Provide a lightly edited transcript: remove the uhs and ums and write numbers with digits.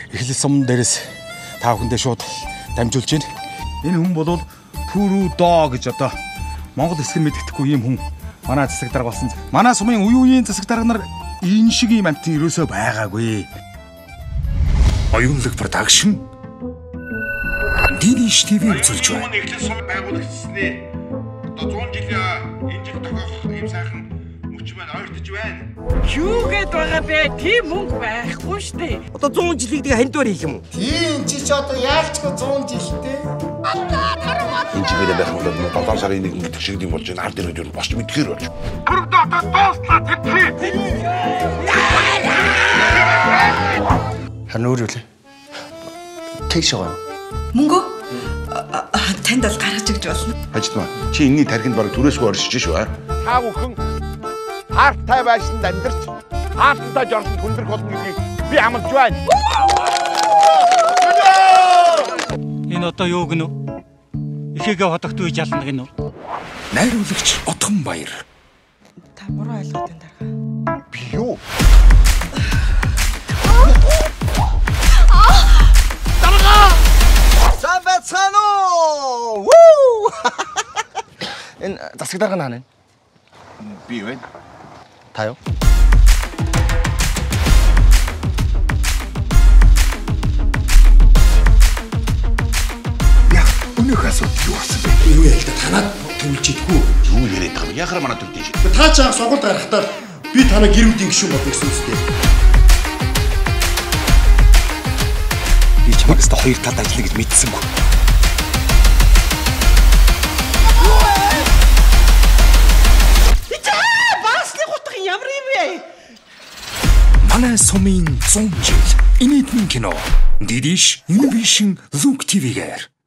Эхлэл сум дээрээс та бүхэндээ шууд дамжуулж байна. Энэ хүн бол Пүрү Доо гэж одоо Монгол хэсэг мэддэхгүй юм хүн. Манай засаг дарга болсон. Манай сумын үеийн засаг дарга нар энэ шиг юм амт ерөөсөө байгаагүй. Оюунлаг продакшн Диниш ТV үзүүлж байна. Эхлэл сум байгуулагдсны одоо 100 жилийн энэ жил тохиох юм сайхан мөч маань ойртож байна. Юу гээд байгаа бэ? Тийм мөнгө байхгүй шүү дээ. Одоо 100 жилийг тэгээ хандвар хийх юм уу? Тийм чи ч одоо яалч 100 жилтэй. Энэ чигээр байх юм бол 7 сарын 1 гэдэг шиг юм болж байна. Ард ирээд юу босч мэдхээр болж. Бүрдөө одоо дууслаа тэтхээ. Харин өөр юу лээ? Тэгш байгаа. Мөнгө танд л гаргаж өгч болно. Хажтмаа чи энэний тархинд бараг түрээсгүй оршиж шүү аа. Та бүхэн хаартай байшинд амьдарч хаалттай жорсонд хүндрэх болно гэдгийг би амлаж байна. Энэ одоо юу гэнэ үү? Ихээгээ хотогдгүй жална гэнэ үү? Найруулагч Отхон Баяр. Та буруу ойлгоод байна дарга. Би юу? Самбацано! Вуу! Энэ засаг дарга наа. Би байна. Та юу? Өнөөх асуудал юу болсон бэ? Юу яа л да танаад төвлж идэггүй. Юу яриад байгаа юм? Яхаар манай төвдөө шээ. Та ч анх сонгуульд гарахтаа би танаа гэрүүдийн гишүүн болдог гэсэн үстэй. Би чамайг өстө хоёр талд ажиллана гэж мэдсэнгүй. Басны гутга ямар юм бэ? Манай сумын 100 жил. Инээдмэн кино. Дидиш Innovation Look TV-гээр